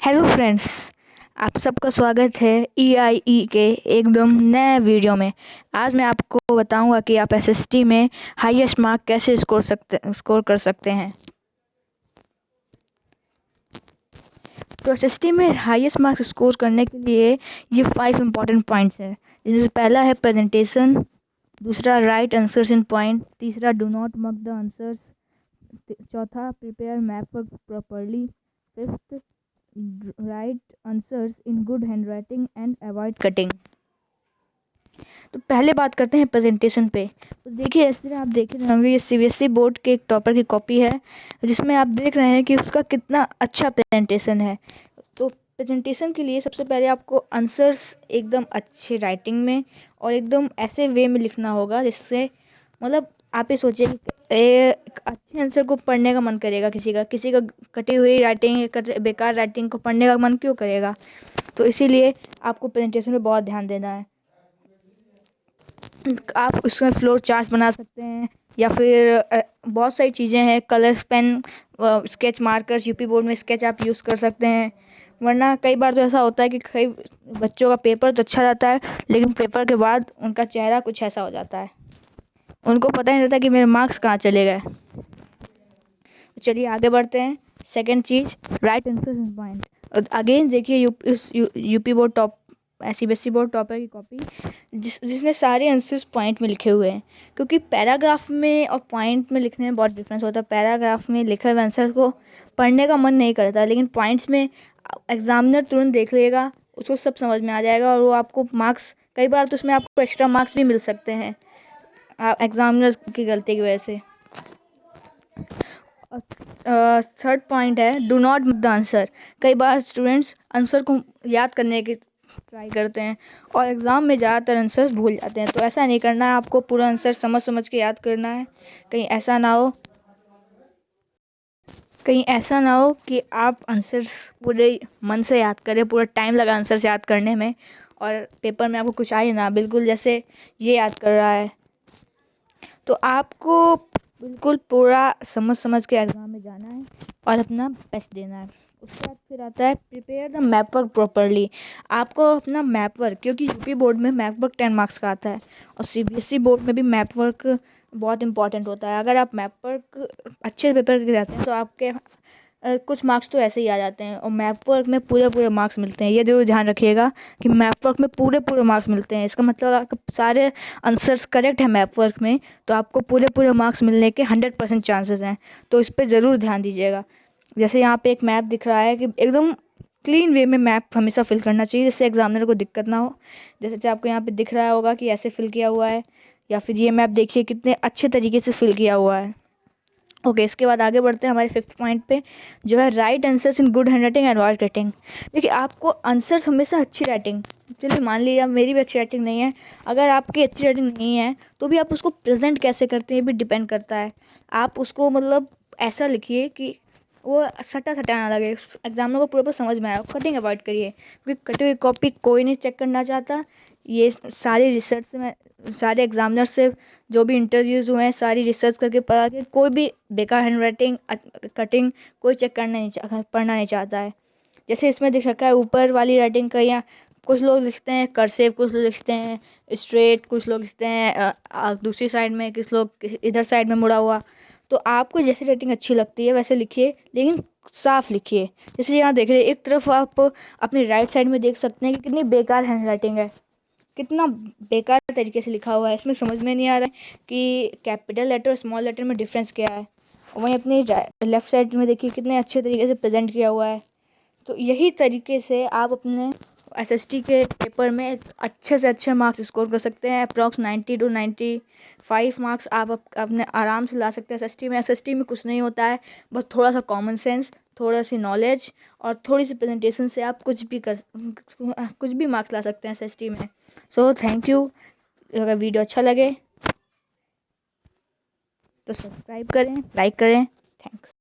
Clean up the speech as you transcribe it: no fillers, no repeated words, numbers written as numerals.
Hello friends, आप सबका स्वागत है EIE के एकदम नए वीडियो में। आज मैं आपको बताऊंगा कि आप SST में हाईएस्ट मार्क कैसे स्कोर कर सकते हैं। तो SST में हाईएस्ट मार्क्स स्कोर करने के लिए ये 5 इम्पॉर्टेंट पॉइंट्स हैं, जिनमें पहला है प्रेजेंटेशन, दूसरा राइट आंसर्स इन पॉइंट, तीसरा डू नॉट मक द आंसर्स, चौथा prepare map work properly, fifth right answers in good handwriting and avoid cutting. तो पहले बात करते हैं प्रेजेंटेशन पे। तो देखिए, इस तरह आप देख रहे होंगे, ये CBSE बोर्ड के एक टॉपर की कॉपी है, जिसमें आप देख रहे हैं कि उसका कितना अच्छा प्रेजेंटेशन है। तो प्रेजेंटेशन के लिए सबसे पहले आपको आंसर्स एकदम अच्छे राइटिंग में और एकदम ऐसे वे में लिखना होगा जिससे मतलब आप ये सोचिए कि एक अच्छे आंसर को पढ़ने का मन करेगा। किसी का कटी हुई राइटिंग, बेकार राइटिंग को पढ़ने का मन क्यों करेगा। तो इसीलिए आपको प्रेजेंटेशन पे बहुत ध्यान देना है। आप उसमें फ्लोर चार्ट्स बना सकते हैं, या फिर बहुत सारी चीज़ें हैं, colours, pen, sketch markers, UP board में स्केच आप यूज़ कर सकते हैं। वरना कई बार तो ऐसा होता है कि कई बच्चों का पेपर तो अच्छा जाता है, लेकिन पेपर के बाद उनका चेहरा कुछ ऐसा हो जाता है, उनको पता ही नहीं रहता कि मेरे मार्क्स कहाँ चले गए। तो चलिए आगे बढ़ते हैं। सेकंड चीज़, right answer in point. Again देखिए, UP board top, CBSE board topper की कॉपी, जिसने सारे आंसर्स पॉइंट में लिखे हुए हैं। क्योंकि पैराग्राफ में और पॉइंट में लिखने में बहुत डिफरेंस होता है। पैराग्राफ में लिखे हुए आंसर को पढ़ने का मन नहीं करता, लेकिन पॉइंट्स में एग्जामिनर तुरंत देख लेगा, उसको सब समझ में आ जाएगा और वो आपको मार्क्स, कई बार तो उसमें आपको एक्स्ट्रा मार्क्स भी मिल सकते हैं एग्जामिनर की गलती की वजह से। थर्ड पॉइंट है do not miss the answer. कई बार स्टूडेंट्स आंसर को याद करने की ट्राई करते हैं और एग्ज़ाम में ज़्यादातर आंसर्स भूल जाते हैं। तो ऐसा नहीं करना है, आपको पूरा आंसर समझ समझ के याद करना है। कहीं ऐसा ना हो कि आप आंसर्स पूरे मन से याद करें, पूरा टाइम लगा आंसर्स याद करने में और पेपर में आपको कुछ आए ना, बिल्कुल जैसे ये याद कर रहा है। तो आपको बिल्कुल पूरा समझ समझ के एग्ज़ाम में जाना है और अपना बेस्ट देना है। उसके बाद फिर आता है prepare the map work properly. आपको अपना मैप वर्क, क्योंकि यूपी बोर्ड में मैप वर्क 10 मार्क्स का आता है और CBSE बोर्ड में भी मैप वर्क बहुत इंपॉर्टेंट होता है। अगर आप मैप वर्क अच्छे पेपर के जाते हैं तो आपके कुछ मार्क्स तो ऐसे ही आ जाते हैं और मैप वर्क में पूरे पूरे मार्क्स मिलते हैं। ये जरूर ध्यान रखिएगा कि मैप वर्क में पूरे पूरे मार्क्स मिलते हैं। इसका मतलब आपके सारे आंसर्स करेक्ट है मैप वर्क में, तो आपको पूरे पूरे मार्क्स मिलने के 100% चांसेस हैं। तो इस पर ज़रूर ध्यान दीजिएगा। जैसे यहाँ पे एक मैप दिख रहा है कि एकदम क्लीन वे में मैप हमेशा फिल करना चाहिए, जिससे एग्जामिनर को दिक्कत ना हो। जैसे आपको यहाँ पे दिख रहा होगा कि ऐसे फिल किया हुआ है, या फिर ये मैप देखिए कितने अच्छे तरीके से फिल किया हुआ है। ओके, इसके बाद आगे बढ़ते हैं हमारे फिफ्थ पॉइंट पे, जो है right answers in good handwriting and avoid writing. देखिए, आपको आंसर्स हमेशा अच्छी राइटिंग, चलिए मान लीजिए मेरी भी अच्छी राइटिंग नहीं है, अगर आपकी अच्छी राइटिंग नहीं है तो भी आप उसको प्रेजेंट कैसे करते हैं ये भी डिपेंड करता है। आप उसको मतलब ऐसा लिखिए कि वो सटा सटा ना लगे, एग्जामिनर को पूरा पूरा समझ में आए। कटिंग अवॉइड करिए, क्योंकि कटी हुई कॉपी कोई नहीं चेक करना चाहता। ये सारी रिसर्च में, सारे एग्जामिनर से जो भी इंटरव्यूज़ हुए हैं, सारी रिसर्च करके पता कि कोई भी बेकार हैंड राइटिंग, कटिंग कोई चेक करना नहीं पढ़ना नहीं चाहता है। जैसे इसमें दिख रखा है ऊपर वाली राइटिंग का, या कुछ लोग लिखते हैं कर्सिव, कुछ लोग लिखते हैं स्ट्रेट, कुछ लोग लिखते हैं दूसरी साइड में, कुछ लोग इधर साइड में मुड़ा हुआ। तो आपको जैसे राइटिंग अच्छी लगती है वैसे लिखिए, लेकिन साफ लिखिए। जैसे यहाँ देख रहे हैं, एक तरफ आप अपनी राइट साइड में देख सकते हैं कि कितनी बेकार हैंड राइटिंग है, कितना बेकार तरीके से लिखा हुआ है। इसमें समझ में नहीं आ रहा है कि कैपिटल लेटर और स्मॉल लेटर में डिफरेंस क्या है। वहीं अपनी लेफ़्ट साइड में देखिए कितने अच्छे तरीके से प्रेजेंट किया हुआ है। तो यही तरीके से आप अपने SST के पेपर में अच्छे से अच्छे मार्क्स स्कोर कर सकते हैं। अप्रॉक्स 90 to 95 मार्क्स आप अपने आराम से ला सकते हैं SST में। SST में कुछ नहीं होता है, बस थोड़ा सा कॉमन सेंस, थोड़ा सी नॉलेज और थोड़ी सी प्रेजेंटेशन से आप कुछ भी मार्क्स ला सकते हैं SST में। So thank you. अगर वीडियो अच्छा लगे तो सब्सक्राइब करें, लाइक करें। थैंक्स।